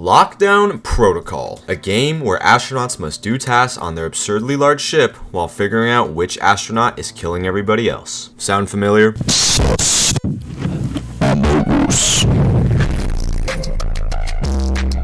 Lockdown Protocol, a game where astronauts must do tasks on their absurdly large ship while figuring out which astronaut is killing everybody else. Sound familiar?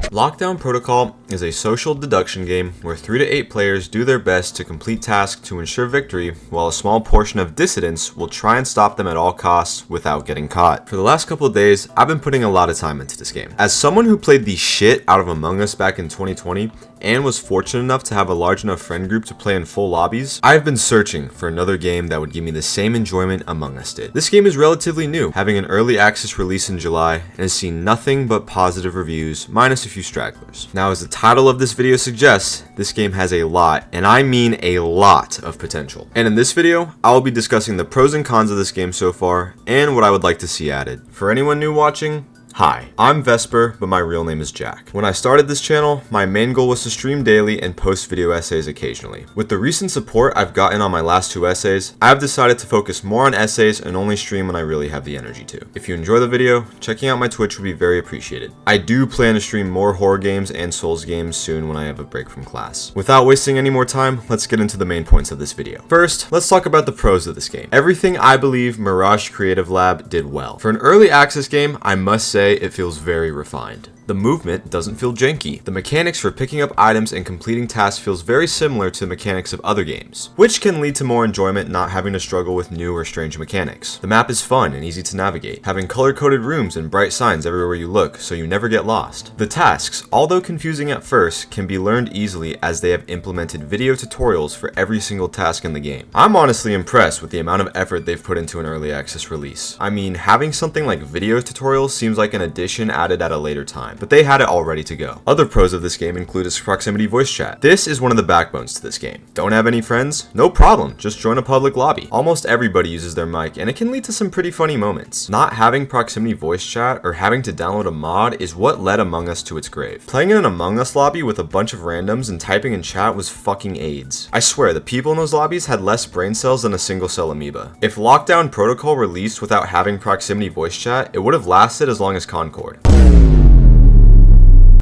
Lockdown Protocol is a social deduction game where 3 to 8 players do their best to complete tasks to ensure victory, while a small portion of dissidents will try and stop them at all costs without getting caught. For the last couple of days, I've been putting a lot of time into this game. As someone who played the shit out of Among Us back in 2020, and was fortunate enough to have a large enough friend group to play in full lobbies, I've been searching for another game that would give me the same enjoyment Among Us did. This game is relatively new, having an early access release in July, and has seen nothing but positive reviews, minus a few stragglers. Now, as the title of this video suggests, this game has a lot, and I mean a lot, of potential. And in this video, I will be discussing the pros and cons of this game so far, and what I would like to see added. For anyone new watching, hi, I'm Vesper, but my real name is Jack. When I started this channel, my main goal was to stream daily and post video essays occasionally. With the recent support I've gotten on my last 2 essays, I've decided to focus more on essays and only stream when I really have the energy to. If you enjoy the video, checking out my Twitch would be very appreciated. I do plan to stream more horror games and Souls games soon when I have a break from class. Without wasting any more time, let's get into the main points of this video. First, let's talk about the pros of this game. Everything I believe Mirage Creative Lab did well. For an early access game, I must say it feels very refined. The movement doesn't feel janky. The mechanics for picking up items and completing tasks feels very similar to the mechanics of other games, which can lead to more enjoyment not having to struggle with new or strange mechanics. The map is fun and easy to navigate, having color-coded rooms and bright signs everywhere you look so you never get lost. The tasks, although confusing at first, can be learned easily as they have implemented video tutorials for every single task in the game. I'm honestly impressed with the amount of effort they've put into an early access release. I mean, having something like video tutorials seems like an addition added at a later time, but they had it all ready to go. Other pros of this game include its proximity voice chat. This is one of the backbones to this game. Don't have any friends? No problem, just join a public lobby. Almost everybody uses their mic, and it can lead to some pretty funny moments. Not having proximity voice chat or having to download a mod is what led Among Us to its grave. Playing in an Among Us lobby with a bunch of randoms and typing in chat was fucking AIDS. I swear, the people in those lobbies had less brain cells than a single cell amoeba. If Lockdown Protocol released without having proximity voice chat, it would have lasted as long as Concord.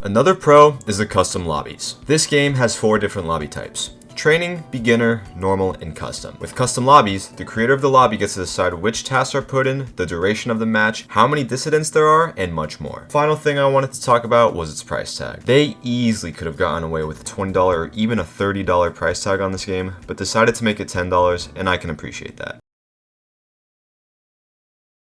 Another pro is the custom lobbies. This game has 4 different lobby types: training, beginner, normal, and custom. With custom lobbies, the creator of the lobby gets to decide which tasks are put in, the duration of the match, how many dissidents there are, and much more. Final thing I wanted to talk about was its price tag. They easily could have gotten away with a $20 or even a $30 price tag on this game, but decided to make it $10, and I can appreciate that.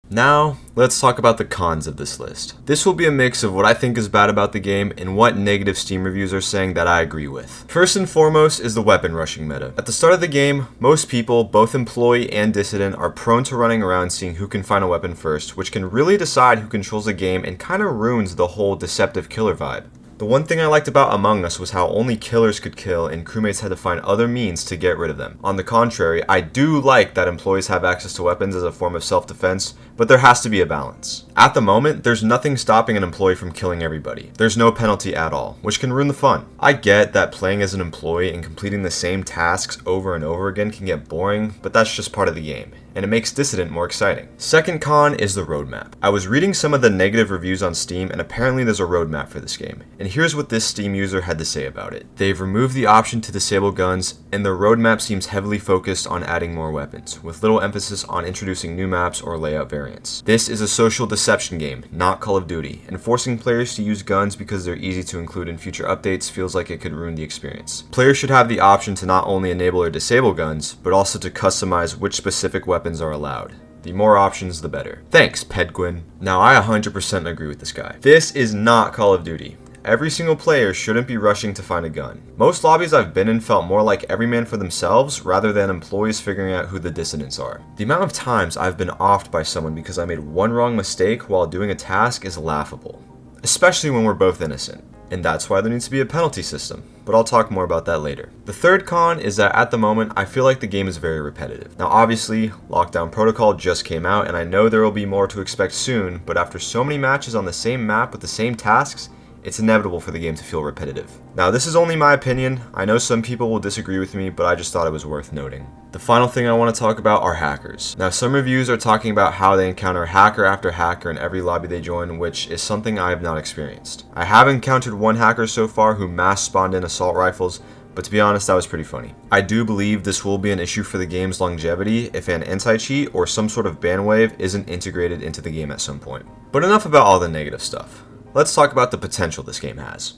Now, let's talk about the cons of this list. This will be a mix of what I think is bad about the game and what negative Steam reviews are saying that I agree with. First and foremost is the weapon rushing meta. At the start of the game, most people, both employee and dissident, are prone to running around seeing who can find a weapon first, which can really decide who controls the game and kind of ruins the whole deceptive killer vibe. The one thing I liked about Among Us was how only killers could kill and crewmates had to find other means to get rid of them. On the contrary, I do like that employees have access to weapons as a form of self-defense, but there has to be a balance. At the moment, there's nothing stopping an employee from killing everybody. There's no penalty at all, which can ruin the fun. I get that playing as an employee and completing the same tasks over and over again can get boring, but that's just part of the game, and it makes Dissident more exciting. Second con is the roadmap. I was reading some of the negative reviews on Steam, and apparently there's a roadmap for this game. And here's what this Steam user had to say about it. They've removed the option to disable guns, and the roadmap seems heavily focused on adding more weapons, with little emphasis on introducing new maps or layout variants. This is a social deception game, not Call of Duty, and forcing players to use guns because they're easy to include in future updates feels like it could ruin the experience. Players should have the option to not only enable or disable guns, but also to customize which specific weapons are allowed. The more options, the better. Thanks, Pedguin. Now, I 100% agree with this guy. This is not Call of Duty. Every single player shouldn't be rushing to find a gun. Most lobbies I've been in felt more like every man for themselves rather than employees figuring out who the dissidents are. The amount of times I've been offed by someone because I made one wrong mistake while doing a task is laughable, especially when we're both innocent. And that's why there needs to be a penalty system, but I'll talk more about that later. The third con is that at the moment, I feel like the game is very repetitive. Now obviously, Lockdown Protocol just came out, and I know there will be more to expect soon, but after so many matches on the same map with the same tasks, it's inevitable for the game to feel repetitive. Now, this is only my opinion. I know some people will disagree with me, but I just thought it was worth noting. The final thing I want to talk about are hackers. Now, some reviews are talking about how they encounter hacker after hacker in every lobby they join, which is something I have not experienced. I have encountered one hacker so far who mass spawned in assault rifles, but to be honest, that was pretty funny. I do believe this will be an issue for the game's longevity if an anti-cheat or some sort of ban wave isn't integrated into the game at some point. But enough about all the negative stuff. Let's talk about the potential this game has.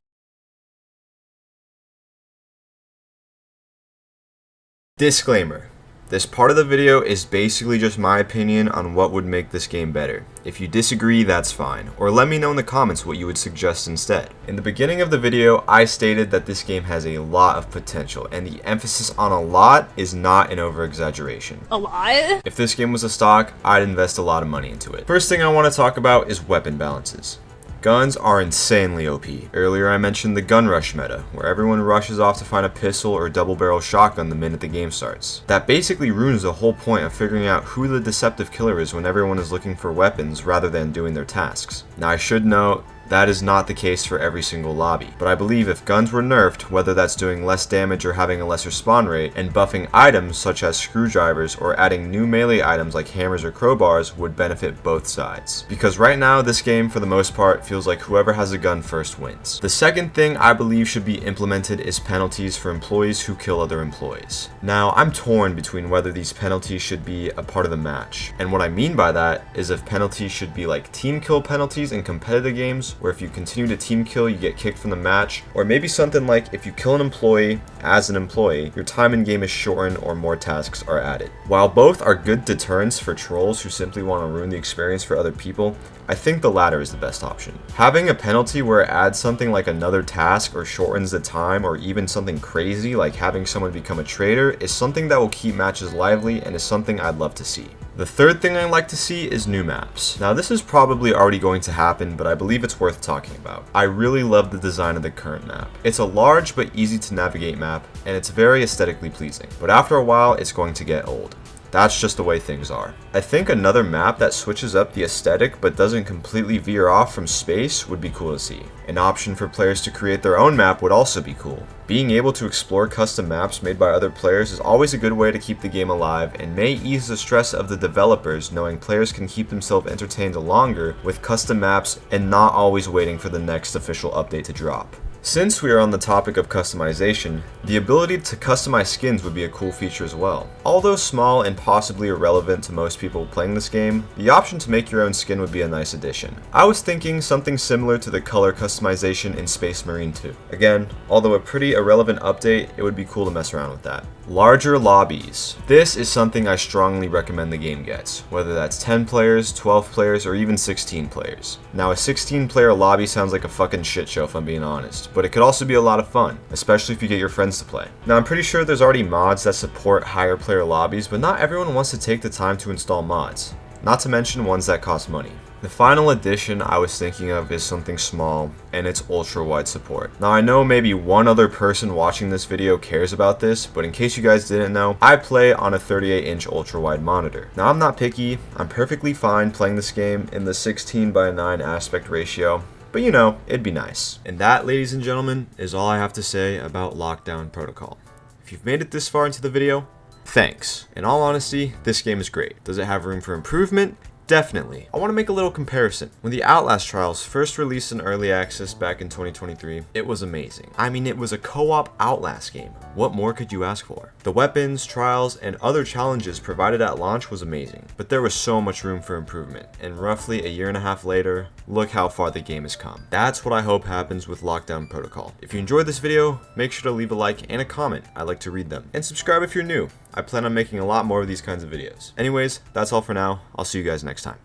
Disclaimer. This part of the video is basically just my opinion on what would make this game better. If you disagree, that's fine, or let me know in the comments what you would suggest instead. In the beginning of the video, I stated that this game has a lot of potential, and the emphasis on a lot is not an over-exaggeration. A lot? If this game was a stock, I'd invest a lot of money into it. First thing I want to talk about is weapon balances. Guns are insanely OP. Earlier I mentioned the gun rush meta, where everyone rushes off to find a pistol or double barrel shotgun the minute the game starts. That basically ruins the whole point of figuring out who the deceptive killer is when everyone is looking for weapons rather than doing their tasks. Now I should note, that is not the case for every single lobby, but I believe if guns were nerfed, whether that's doing less damage or having a lesser spawn rate, and buffing items such as screwdrivers or adding new melee items like hammers or crowbars would benefit both sides. Because right now, this game for the most part feels like whoever has a gun first wins. The second thing I believe should be implemented is penalties for employees who kill other employees. Now, I'm torn between whether these penalties should be a part of the match, and what I mean by that is if penalties should be like team kill penalties in competitive games, where if you continue to team kill, you get kicked from the match, or maybe something like if you kill an employee as an employee, your time in game is shortened or more tasks are added. While both are good deterrents for trolls who simply want to ruin the experience for other people, I think the latter is the best option. Having a penalty where it adds something like another task or shortens the time, or even something crazy like having someone become a traitor, is something that will keep matches lively and is something I'd love to see. The third thing I'd like to see is new maps. Now this is probably already going to happen, but I believe it's worth talking about. I really love the design of the current map. It's a large but easy to navigate map, and it's very aesthetically pleasing. But after a while, it's going to get old. That's just the way things are. I think another map that switches up the aesthetic but doesn't completely veer off from space would be cool to see. An option for players to create their own map would also be cool. Being able to explore custom maps made by other players is always a good way to keep the game alive and may ease the stress of the developers knowing players can keep themselves entertained longer with custom maps and not always waiting for the next official update to drop. Since we are on the topic of customization, the ability to customize skins would be a cool feature as well. Although small and possibly irrelevant to most people playing this game, the option to make your own skin would be a nice addition. I was thinking something similar to the color customization in Space Marine 2. Again, although a pretty irrelevant update, it would be cool to mess around with that. Larger lobbies. This is something I strongly recommend the game gets, whether that's 10 players, 12 players, or even 16 players. Now a 16-player lobby sounds like a fucking shit show if I'm being honest, but it could also be a lot of fun, especially if you get your friends to play. Now I'm pretty sure there's already mods that support higher player lobbies, but not everyone wants to take the time to install mods, not to mention ones that cost money. The final addition I was thinking of is something small, and it's ultra-wide support. Now I know maybe one other person watching this video cares about this, but in case you guys didn't know, I play on a 38-inch ultra-wide monitor. Now I'm not picky, I'm perfectly fine playing this game in the 16:9 aspect ratio, but you know, it'd be nice. And that, ladies and gentlemen, is all I have to say about Lockdown Protocol. If you've made it this far into the video, thanks. In all honesty, this game is great. Does it have room for improvement? Definitely. I want to make a little comparison. When the Outlast Trials first released in early access back in 2023, it was amazing. I mean, it was a co-op Outlast game. What more could you ask for? The weapons, trials, and other challenges provided at launch was amazing, but there was so much room for improvement, and roughly a year and a half later, look how far the game has come. That's what I hope happens with Lockdown Protocol. If you enjoyed this video, make sure to leave a like and a comment. I like to read them. And subscribe if you're new. I plan on making a lot more of these kinds of videos. Anyways, that's all for now. I'll see you guys next time.